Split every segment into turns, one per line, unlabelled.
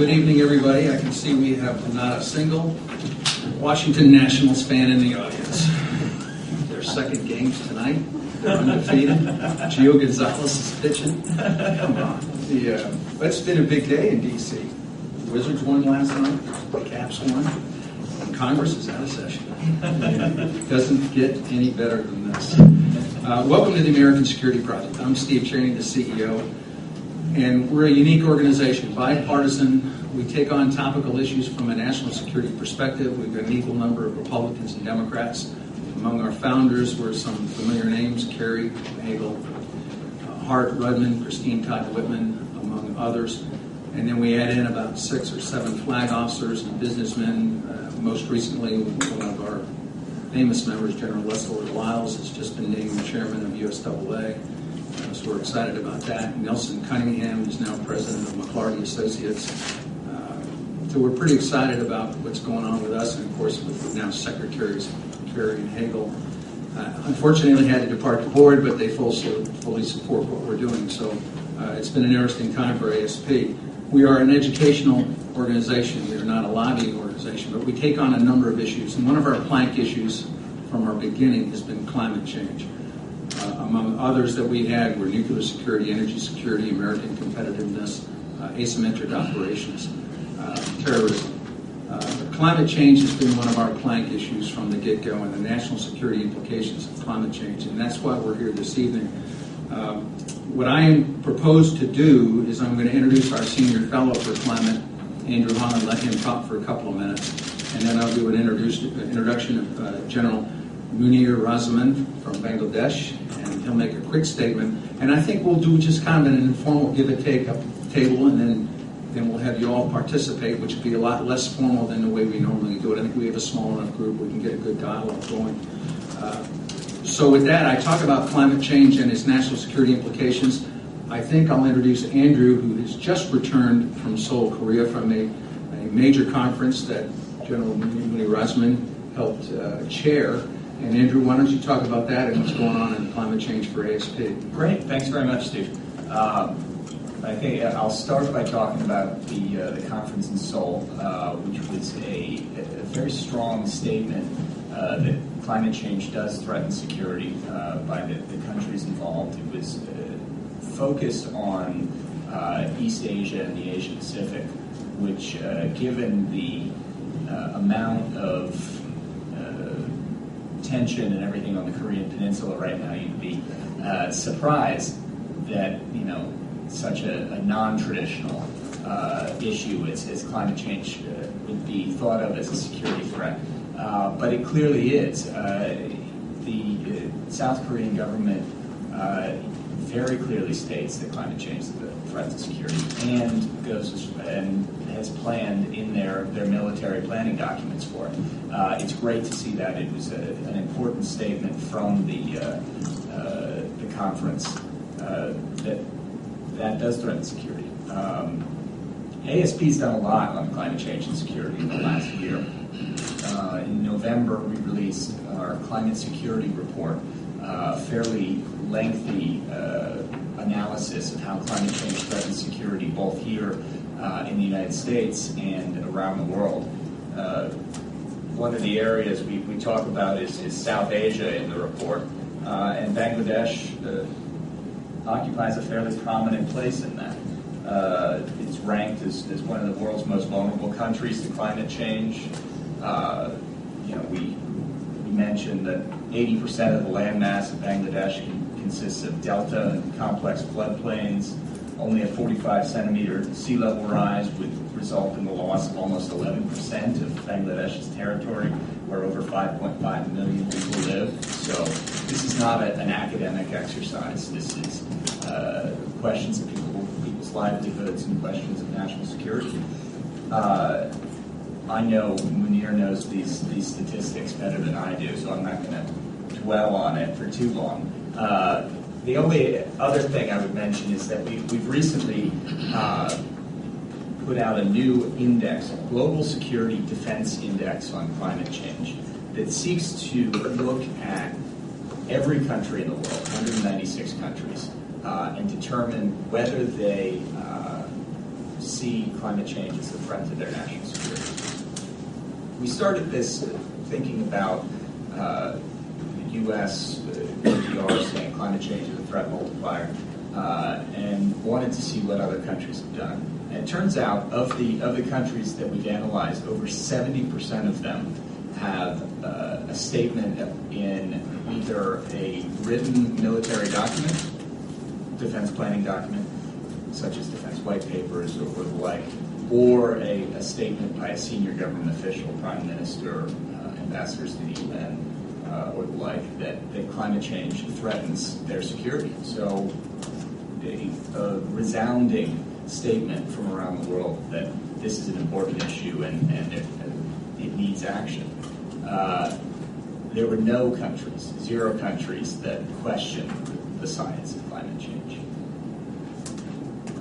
Good evening, everybody. I can see we have not a single Washington Nationals fan in the audience. Their second games tonight. They're undefeated. Gio Gonzalez is pitching. Come on. It's been a big day in D.C. The Wizards won last night. The Caps won. And Congress is out of session. It doesn't get any better than this. Welcome to the American Security Project. I'm Steve Chaney, the CEO. And we're a unique organization, bipartisan. We take on topical issues from a national security perspective. We've got an equal number of Republicans and Democrats. Among our founders were some familiar names: Kerry, Hagel, Hart, Rudman, Christine Todd Whitman, among others. And then we add in about 6 or 7 flag officers and businessmen. Most recently, one of our famous members, General Leslie Lyles, has just been named chairman of USAA. So we're excited about that. Nelson Cunningham is now president of McClarty Associates. So we're pretty excited about what's going on with us, and of course with now Secretaries Kerry and Hagel. Unfortunately, had to depart the board, but they fully support what we're doing. So it's been an interesting time for ASP. We are an educational organization. We are not a lobbying organization, but we take on a number of issues. And one of our plank issues from our beginning has been climate change. Among others that we had were nuclear security, energy security, American competitiveness, asymmetric operations, terrorism. Climate change has been one of our plank issues from the get-go, and the national security implications of climate change, and that's why we're here this evening. What I am proposed to do is I'm going to introduce our senior fellow for climate, Andrew Holland, let him talk for a couple of minutes, and then I'll do an introduction of General Muniruzzaman from Bangladesh, and he'll make a quick statement. And I think we'll do just kind of an informal give-and-take up at the table, and then we'll have you all participate, which will be a lot less formal than the way we normally do it. I think we have a small enough group we can get a good dialogue going. So with that, I talk about climate change and its national security implications. I think I'll introduce Andrew, who has just returned from Seoul, Korea, from a major conference that General Muniruzzaman helped chair. And Andrew, why don't you talk about that and what's going on in climate change for ASP?
Great, thanks very much, Steve. I think I'll start by talking about the conference in Seoul, which was a very strong statement that climate change does threaten security by the countries involved. It was focused on East Asia and the Asia Pacific, which, given the amount of tension and everything on the Korean Peninsula right now, you'd be surprised that such a non-traditional issue as climate change would be thought of as a security threat. But it clearly is. The South Korean government very clearly states that climate change is a threat to security, and has planned in their military planning documents for it. It's great to see that. It was an important statement from the conference that does threaten security. ASP's done a lot on climate change and security in the last year. In November, we released our climate security report, fairly lengthy analysis of how climate change threatens security both here in the United States and around the world. One of the areas we talk about is South Asia in the report, and Bangladesh occupies a fairly prominent place in that. It's ranked as one of the world's most vulnerable countries to climate change. We mentioned that 80% of the landmass of Bangladesh consists of delta and complex floodplains. Only a 45-centimeter sea level rise would result in the loss of almost 11% of Bangladesh's territory, where over 5.5 million people live. So this is not an academic exercise. This is questions of people's livelihoods and questions of national security. I know Munir knows these statistics better than I do, so I'm not going to dwell on it for too long. The only other thing I would mention is that we've recently put out a new index, a Global Security Defense Index on climate change, that seeks to look at every country in the world, 196 countries, and determine whether they see climate change as a threat to their national security. We started this thinking about the U.S. NPR saying climate change is a threat multiplier, and wanted to see what other countries have done. And it turns out, of the countries that we've analyzed, over 70% of them have a statement in either a written military document, defense planning document, such as defense white papers or the like, or a statement by a senior government official, prime minister, ambassadors to the UN, or the like, that climate change threatens their security. So a resounding statement from around the world that this is an important issue and it needs action. There were no countries, 0 countries, that questioned the science of climate change.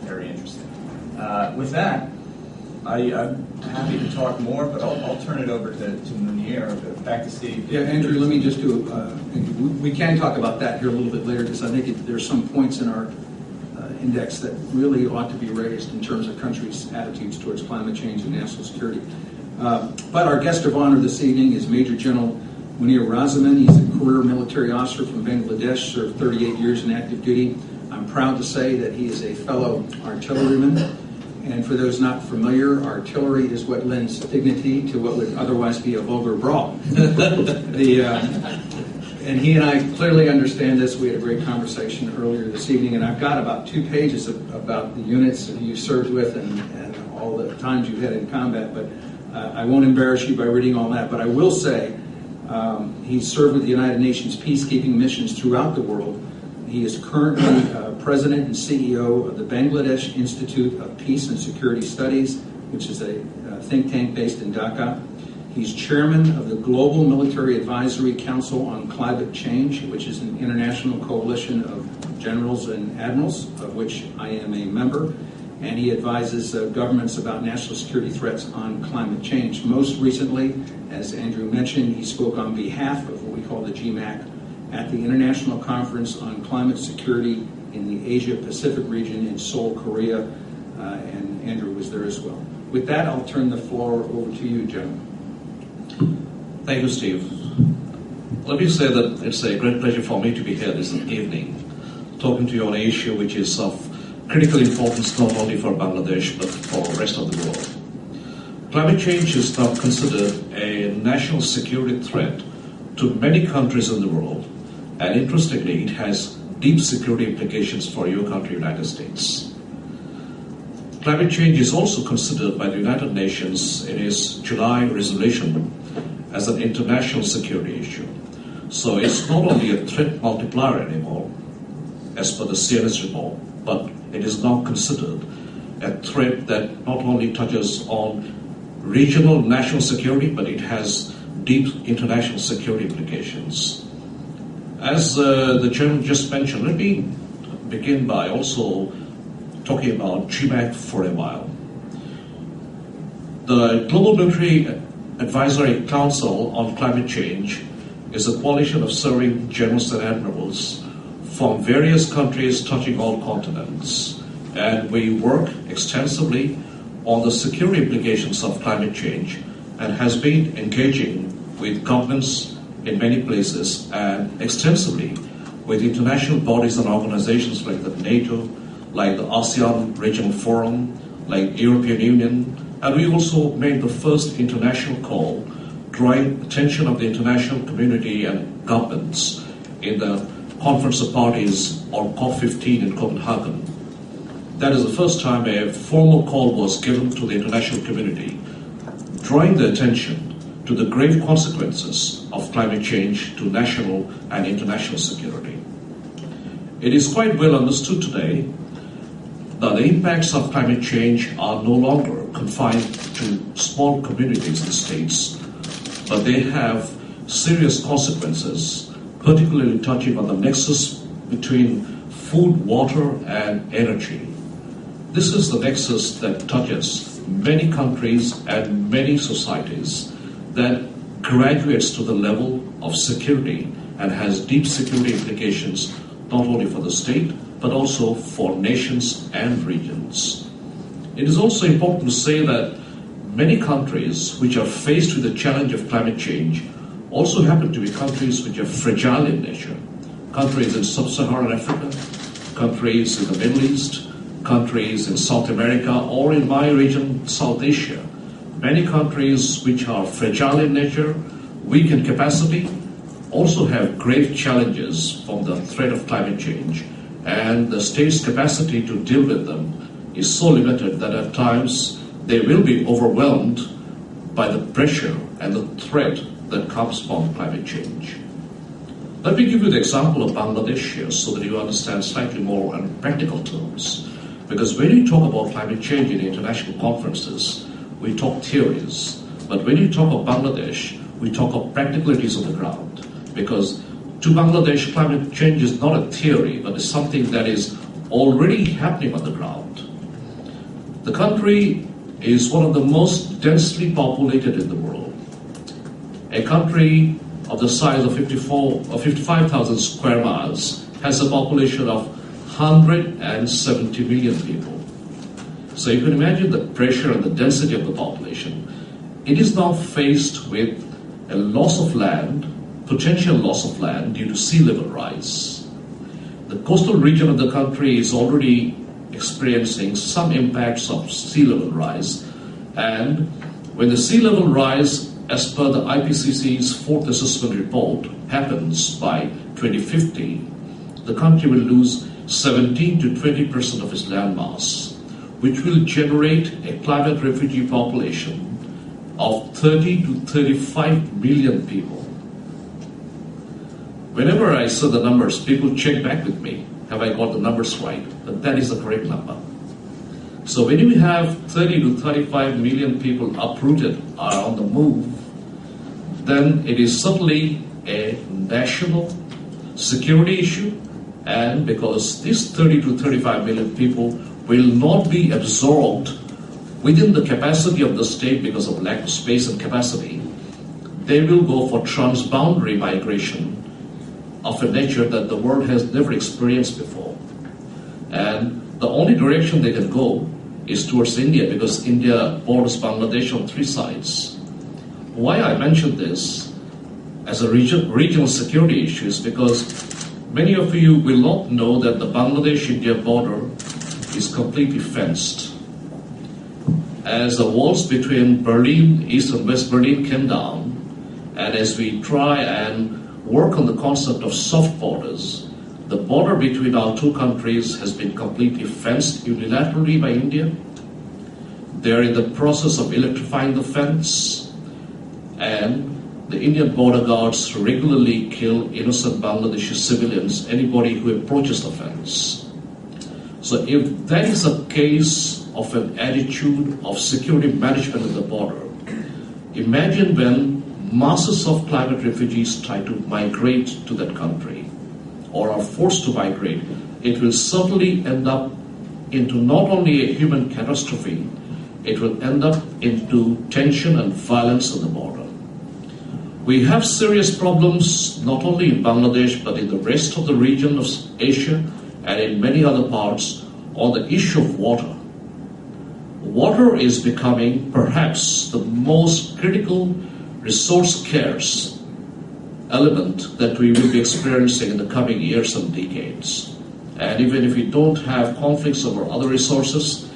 Very interesting. With that, I'm happy to talk more, but I'll turn it over to Munir. Back to Steve.
Yeah, Andrew, let me just do, we can talk about that here a little bit later, because I think there's some points in our index that really ought to be raised in terms of countries' attitudes towards climate change and national security. But our guest of honor this evening is Major General Muniruzzaman. He's a career military officer from Bangladesh, served 38 years in active duty. I'm proud to say that he is a fellow artilleryman. And for those not familiar, artillery is what lends dignity to what would otherwise be a vulgar brawl. And he and I clearly understand this. We had a great conversation earlier this evening, and I've got about 2 pages about the units that you served with and all the times you've had in combat, but I won't embarrass you by reading all that. But I will say he's served with the United Nations peacekeeping missions throughout the world. He is currently president and CEO of the Bangladesh Institute of Peace and Security Studies, which is a think tank based in Dhaka. He's chairman of the Global Military Advisory Council on Climate Change, which is an international coalition of generals and admirals, of which I am a member. And he advises governments about national security threats on climate change. Most recently, as Andrew mentioned, he spoke on behalf of what we call the GMAC at the International Conference on Climate Security in the Asia-Pacific region in Seoul, Korea, and Andrew was there as well. With that, I'll turn the floor over to you, gentlemen.
Thank you, Steve. Let me say that it's a great pleasure for me to be here this evening, talking to you on an issue which is of critical importance not only for Bangladesh but for the rest of the world. Climate change is now considered a national security threat to many countries in the world, and interestingly, it has deep security implications for your country, United States. Climate change is also considered by the United Nations in its July resolution as an international security issue. So it's not only a threat multiplier anymore, as per the CNS report, but it is now considered a threat that not only touches on regional national security, but it has deep international security implications. As the Chairman just mentioned, let me begin by also talking about GMAC for a while. The Global Military Advisory Council on Climate Change is a coalition of serving generals and admirals from various countries touching all continents. And we work extensively on the security implications of climate change and has been engaging with governments in many places and extensively with international bodies and organizations like the NATO, like the ASEAN Regional Forum, like the European Union, and we also made the first international call drawing attention of the international community and governments in the Conference of Parties or COP15 in Copenhagen. That is the first time a formal call was given to the international community, drawing the attention to the grave consequences of climate change to national and international security. It is quite well understood today that the impacts of climate change are no longer confined to small communities and states, but they have serious consequences, particularly touching on the nexus between food, water, and energy. This is the nexus that touches many countries and many societies, that graduates to the level of security and has deep security implications not only for the state, but also for nations and regions. It is also important to say that many countries which are faced with the challenge of climate change also happen to be countries which are fragile in nature. Countries in sub-Saharan Africa, countries in the Middle East, countries in South America, or in my region, South Asia. Many countries which are fragile in nature, weak in capacity, also have great challenges from the threat of climate change, and the state's capacity to deal with them is so limited that at times they will be overwhelmed by the pressure and the threat that comes from climate change. Let me give you the example of Bangladesh here so that you understand slightly more in practical terms. Because when you talk about climate change in international conferences, we talk theories. But when you talk of Bangladesh, we talk of practicalities on the ground. Because to Bangladesh, climate change is not a theory, but is something that is already happening on the ground. The country is one of the most densely populated in the world. A country of the size of 55,000 square miles has a population of 170 million people. So you can imagine the pressure and the density of the population. It is now faced with a loss of land, potential loss of land due to sea level rise. The coastal region of the country is already experiencing some impacts of sea level rise, and when the sea level rise, as per the IPCC's fourth assessment report, happens by 2050, the country will lose 17 to 20% of its land mass, which will generate a climate refugee population of 30 to 35 million people. Whenever I say the numbers, people check back with me, have I got the numbers right? But that is the correct number. So when you have 30 to 35 million people uprooted or on the move, then it is certainly a national security issue, and because these 30 to 35 million people will not be absorbed within the capacity of the state because of lack of space and capacity, they will go for transboundary migration of a nature that the world has never experienced before. And the only direction they can go is towards India, because India borders Bangladesh on three sides. Why I mention this as a regional security issue is because many of you will not know that the Bangladesh-India border is completely fenced. As the walls between Berlin, East and West Berlin came down, and as we try and work on the concept of soft borders, the border between our two countries has been completely fenced unilaterally by India. They are in the process of electrifying the fence, and the Indian border guards regularly kill innocent Bangladeshi civilians, anybody who approaches the fence. So if that is a case of an attitude of security management at the border, imagine when masses of climate refugees try to migrate to that country or are forced to migrate. It will certainly end up into not only a human catastrophe, it will end up into tension and violence on the border. We have serious problems not only in Bangladesh but in the rest of the region of Asia and in many other parts on the issue of water. Water is becoming perhaps the most critical resource scarce element that we will be experiencing in the coming years and decades. And even if we don't have conflicts over other resources,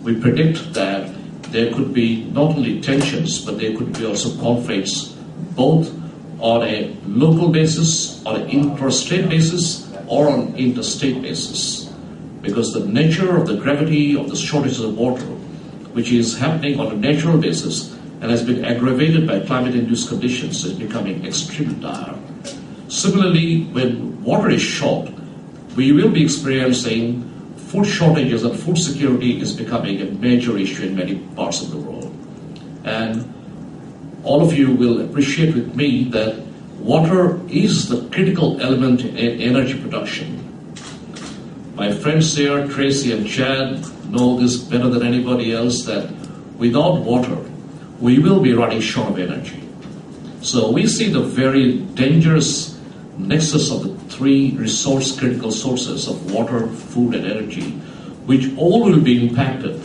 we predict that there could be not only tensions, but there could be also conflicts both on a local basis, on an intrastate basis, or on an interstate basis. Because the nature of the gravity of the shortage of water, which is happening on a natural basis and has been aggravated by climate-induced conditions, is becoming extremely dire. Similarly, when water is short, we will be experiencing food shortages, and food security is becoming a major issue in many parts of the world. And all of you will appreciate with me that water is the critical element in energy production. My friends here, Tracy and Chad, know this better than anybody else, that without water, we will be running short of energy. So we see the very dangerous nexus of the three resource critical sources of water, food, and energy, which all will be impacted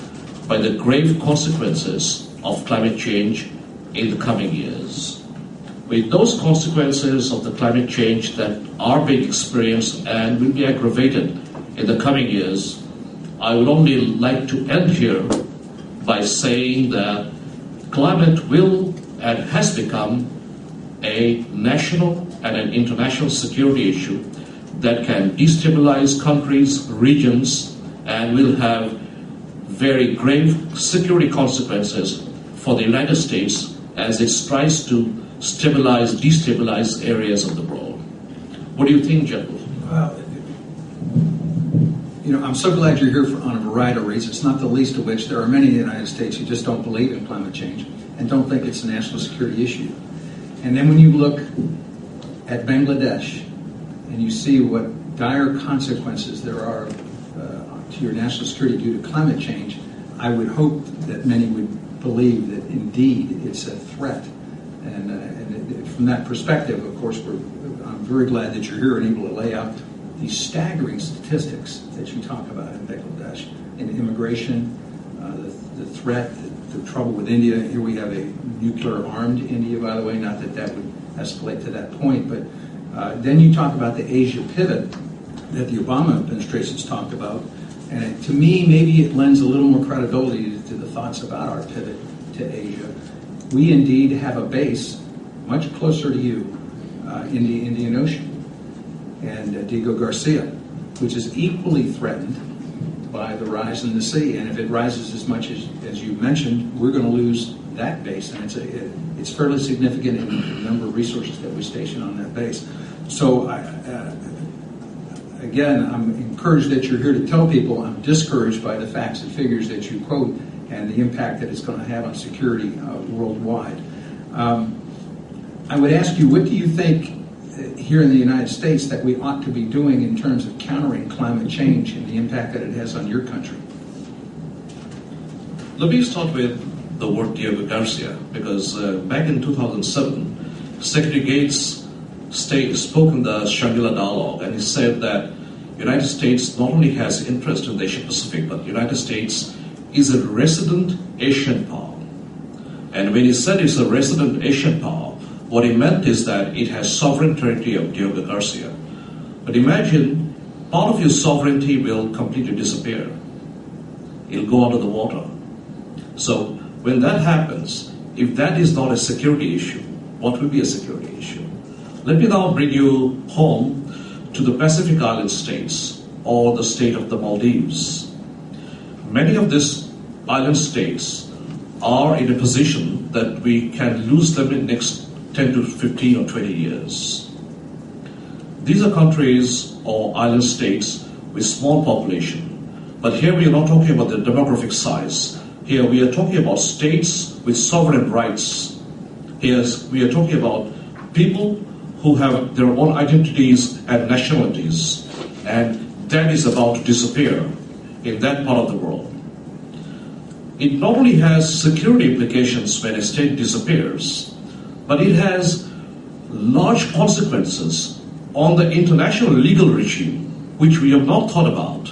by the grave consequences of climate change in the coming years. With those consequences of the climate change that are being experienced and will be aggravated in the coming years, I would only like to end here by saying that climate will and has become a national and an international security issue that can destabilize countries, regions, and will have very grave security consequences for the United States as it tries to destabilize areas of the world. What do you think, General?
Well, I'm so glad you're here on a variety of reasons, not the least of which there are many in the United States who just don't believe in climate change and don't think it's a national security issue. And then when you look at Bangladesh and you see what dire consequences there are to your national security due to climate change, I would hope that many would believe that indeed it's a threat. And from that perspective, of course, I'm very glad that you're here and able to lay out these staggering statistics that you talk about in Bangladesh, in immigration, the threat, the trouble with India. Here we have a nuclear-armed India, by the way, not that that would escalate to that point, but then you talk about the Asia pivot that the Obama administration's talked about, and to me, maybe it lends a little more credibility to the thoughts about our pivot to Asia. We indeed have a base much closer to you in the Indian Ocean, and Diego Garcia, which is equally threatened by the rise in the sea. And if it rises as much as you mentioned, we're going to lose that base, and it's fairly significant in the number of resources that we station on that base. So again, I'm encouraged that you're here to tell people. I'm discouraged by the facts and figures that you quote and the impact that it's going to have on security worldwide. I would ask you, what do you think here in the United States that we ought to be doing in terms of countering climate change and the impact that it has on your country?
Let me start with the word Diego Garcia, because back in 2007, Secretary Gates spoke in the Shangri-La Dialogue, and he said that United States not only has interest in the Asia Pacific, but the United States is a resident Asian power. And when he said it's a resident Asian power, what he meant is that it has sovereign territory of Diego Garcia. But imagine, part of your sovereignty will completely disappear. It'll go under the water. So when that happens, if that is not a security issue, what will be a security issue? Let me now bring you home to the Pacific Island states, or the state of the Maldives. Many of these island states are in a position that we can lose them in the next 10 to 15 or 20 years. These are countries or island states with small population, but here we are not talking about the demographic size. Here we are talking about states with sovereign rights. Here we are talking about people who have their own identities and nationalities, and that is about to disappear in that part of the world. It not only has security implications when a state disappears, but it has large consequences on the international legal regime, which we have not thought about.